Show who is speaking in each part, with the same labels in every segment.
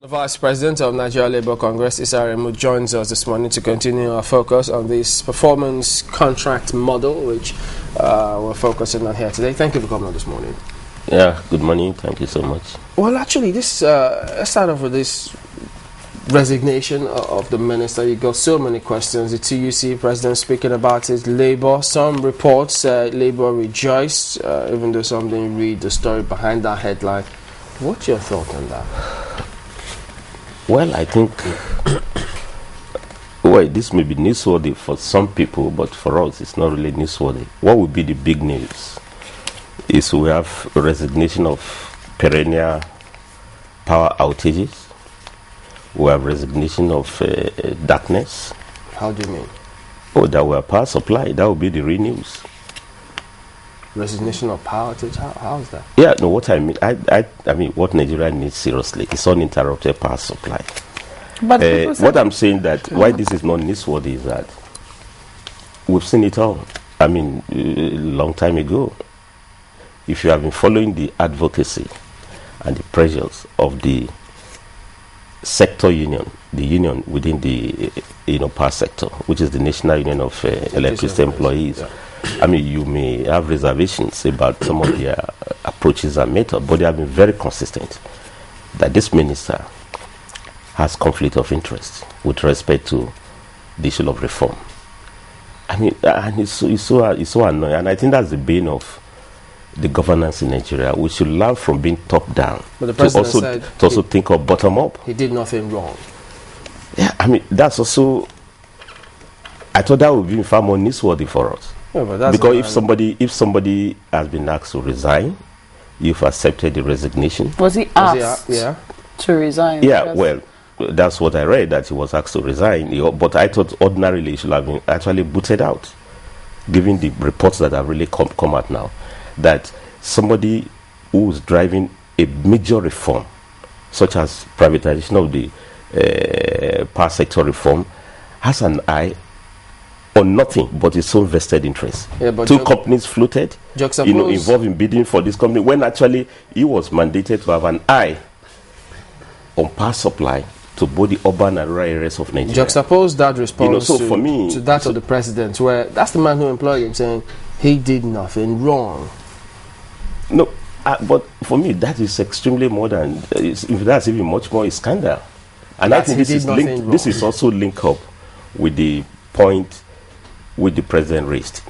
Speaker 1: The Vice President of Nigeria Labour Congress, Aremu, joins us this morning to continue our focus on this performance contract model, which we're focusing on here today. Thank you for coming on this morning.
Speaker 2: Yeah, good morning. Thank you so much.
Speaker 1: Well, actually, this let's start off with this resignation of the minister. You got so many questions. The TUC president speaking about it. Labour, some reports said Labour rejoiced, even though some didn't read the story behind that headline. What's your thought on that?
Speaker 2: Well, I think this may be newsworthy for some people, but for us, it's not really newsworthy. What would be the big news is we have a resignation of perennial power outages. We have resignation of darkness.
Speaker 1: How do you mean?
Speaker 2: Oh, that we have power supply. That would be the real news.
Speaker 1: Resignation of power outage? How is that?
Speaker 2: Yeah, no, what I mean, I mean, what Nigeria needs seriously is uninterrupted power supply. But what I'm saying that why this is not newsworthy is that we've seen it all. I mean, a long time ago. If you have been following the advocacy and the pressures of the sector union, the union within the power sector, which is the National Union of Electricity Employees. Yeah. I mean, you may have reservations about some of their approaches and methods, but they have been very consistent that this minister has conflict of interest with respect to the issue of reform. I mean, and it's so annoying, and I think that's the bane of the governance in Nigeria. We should learn from being top down
Speaker 1: but the president
Speaker 2: to also think of bottom up.
Speaker 1: He did nothing wrong.
Speaker 2: Yeah, I mean, that's also, I thought that would be far more newsworthy for us.
Speaker 1: Yeah, but that's
Speaker 2: because if somebody has been asked to resign, you've accepted the resignation.
Speaker 3: Was he asked to resign?
Speaker 2: Yeah, well, that's what I read, that he was asked to resign. But I thought ordinarily he should have been actually booted out, given the reports that have really come out now, that somebody who is driving a major reform, such as privatization of the power sector reform, has an eye on nothing but his own vested interest. Yeah, two companies floated, involved in bidding for this company, when actually he was mandated to have an eye on power supply to both the urban and rural areas of Nigeria.
Speaker 1: Juxtapose that response to that of the president, where that's the man who employed him, saying he did nothing wrong.
Speaker 2: No, but for me, that is extremely more than, if that's even much more, a scandal. And I think this is also linked up with the point which the president raised.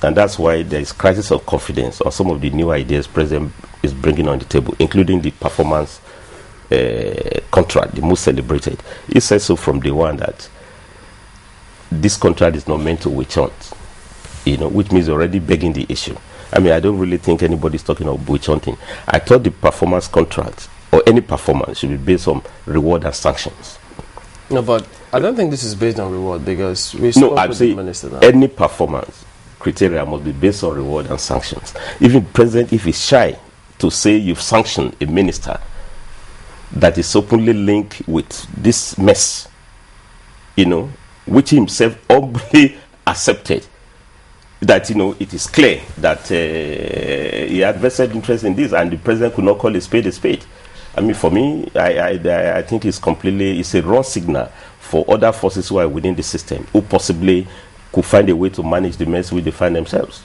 Speaker 2: And that's why there is crisis of confidence on some of the new ideas president is bringing on the table, including the performance contract, the most celebrated. He said so from day one that this contract is not meant to witch hunt, which means already begging the issue. I mean, I don't really think anybody's talking about witch hunting. I thought the performance contract or any performance should be based on reward and sanctions.
Speaker 1: No, but I don't think this is based on reward, because we spoke with the minister now.
Speaker 2: Any performance criteria must be based on reward and sanctions. Even the president, if he's shy to say you've sanctioned a minister that is openly linked with this mess, which he himself humbly accepted, that it is clear that he had vested interest in this, and the president could not call a spade a spade. I mean, for me, I think it's a wrong signal for other forces who are within the system, who possibly could find a way to manage the mess which they find themselves.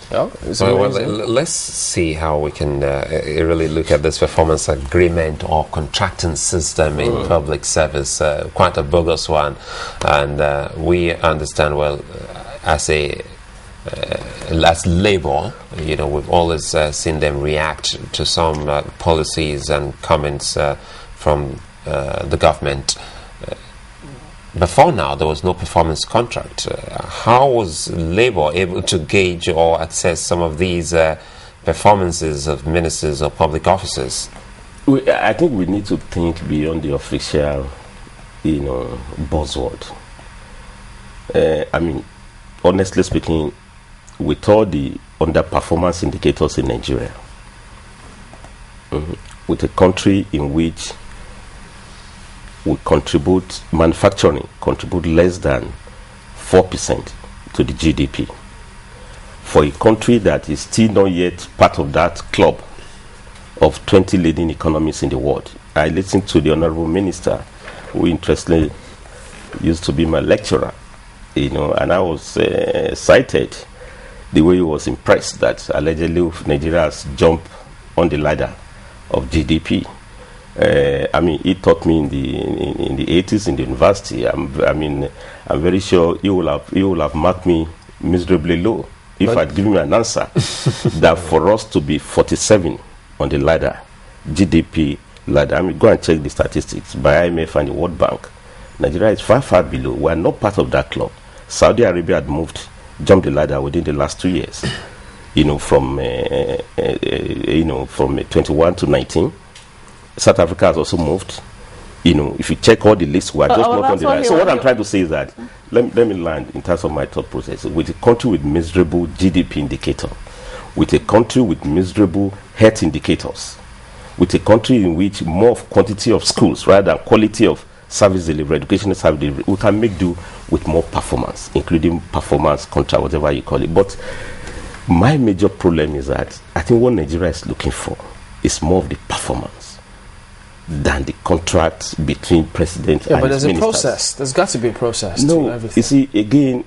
Speaker 4: Well, let's see how we can really look at this performance agreement or contracting system in public service, quite a bogus one. And we understand, as Labour, we've always seen them react to some policies and comments from the government. Before now, there was no performance contract. How was Labour able to gauge or assess some of these performances of ministers or public officers?
Speaker 2: I think we need to think beyond the official, buzzword. I mean, honestly speaking, with all the underperformance indicators in Nigeria, with a country in which manufacturing contribute less than 4% to the GDP, for a country that is still not yet part of that club of 20 leading economies in the world, I listened to the Honorable Minister, who interestingly used to be my lecturer, and I was cited the way he was impressed that allegedly Nigeria has jumped on the ladder of GDP. He taught me in the 80s in the university. I'm very sure he will have marked me miserably low if I'd given me an answer that for us to be 47 on the ladder, GDP ladder. Go and check the statistics by IMF and the World Bank. Nigeria is far below. We are not part of that club. Saudi Arabia had jumped the ladder within the last 2 years. From 21 to 19. South Africa has also moved. If you check all the lists, we are just not on the ladder. So what I'm trying to say is that, let me land in terms of my thought process. With a country with miserable GDP indicator, with a country with miserable health indicators, with a country in which more of quantity of schools rather than quality of service delivery, educational service delivery, we can make do with more performance, including performance contract, whatever you call it. But my major problem is that I think what Nigeria is looking for is more of the performance than the contract between president and
Speaker 1: but there's
Speaker 2: ministers.
Speaker 1: A process. There's got to be a process to everything.
Speaker 2: You see, again,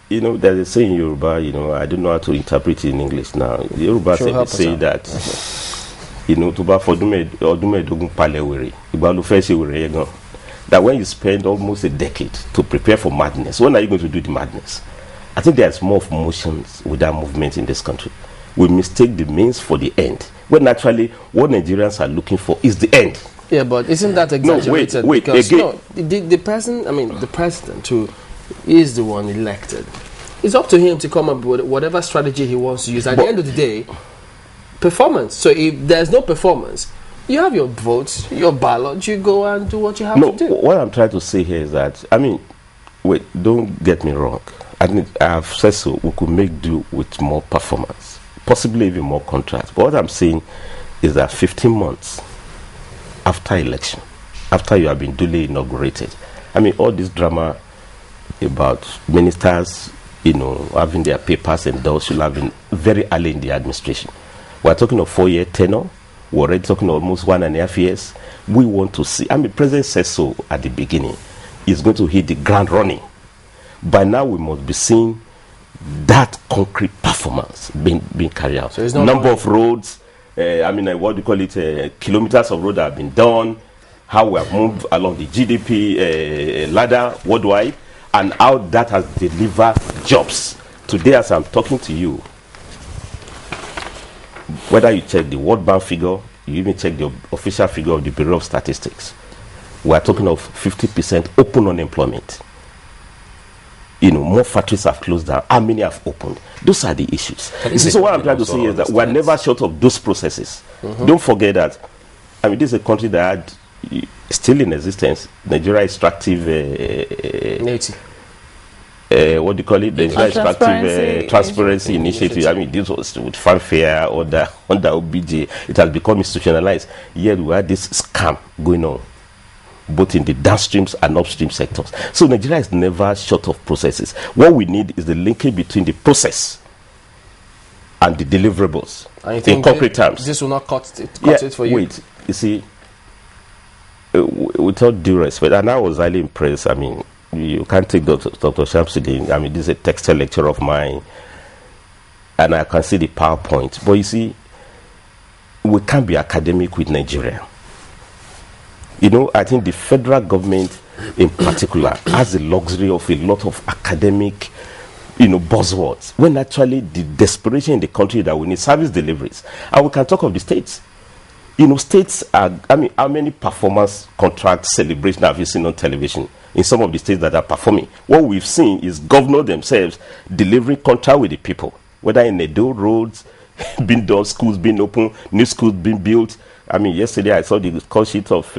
Speaker 2: there's a saying in Yoruba, I don't know how to interpret it in English now. The Yoruba say that, that when you spend almost a decade to prepare for madness, when are you going to do the madness? I think there's more of motions without movement in this country. We mistake the means for the end, when actually what Nigerians are looking for is the end.
Speaker 1: Yeah, but isn't that exaggerated?
Speaker 2: No, wait,
Speaker 1: because
Speaker 2: again.
Speaker 1: The president who is the one elected, it's up to him to come up with whatever strategy he wants to use. At the end of the day, performance. So if there's no performance, you have your votes, your ballot, you go and do what you have to do.
Speaker 2: What I'm trying to say here is that, don't get me wrong. I have said so, we could make do with more performance, possibly even more contracts. But what I'm saying is that 15 months after election, after you have been duly inaugurated, all this drama about ministers, having their papers endorsed should have been very early in the administration. We're talking of 4-year tenure. We're already talking almost 1.5 years. We want to see, President says so at the beginning, he's going to hit the ground running. By now, we must be seeing that concrete performance being carried out. So number of roads, what do you call it, kilometers of road have been done, how we have moved along the GDP ladder worldwide, and how that has delivered jobs. Today, as I'm talking to you, whether you check the World Bank figure, you even check the official figure of the Bureau of Statistics, we are talking of 50% open unemployment. More factories have closed down. How many have opened? Those are the issues. So what I'm trying to say is that we're never short of those processes. Don't forget that, this is a country that had, still in existence, Nigeria Extractive what do you call it? The Nigeria Extractive Transparency Initiative. This was with fanfare under OBJ. It has become institutionalized. Yet we had this scam going on, both in the downstreams and upstream sectors. So Nigeria is never short of processes. What we need is the linkage between the process and the deliverables in concrete terms.
Speaker 1: This will not cut it for you.
Speaker 2: Wait, you see, without due respect, and I was highly impressed. You can't take Dr. Shamsuddin. This is a textile lecture of mine, and I can see the PowerPoint. But you see, we can't be academic with Nigeria. I think the federal government in particular has the luxury of a lot of academic, buzzwords, when actually the desperation in the country that we need service deliveries. And we can talk of the states. States are, how many performance contract celebrations have you seen on television in some of the states that are performing? What we've seen is governors themselves delivering contract with the people, whether in Edo, roads being done, schools being open, new schools being built. Yesterday I saw the call sheet of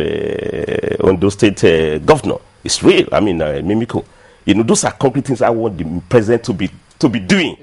Speaker 2: Ondo State governor. It's real. Mimiko. Those are concrete things I want the president to be doing.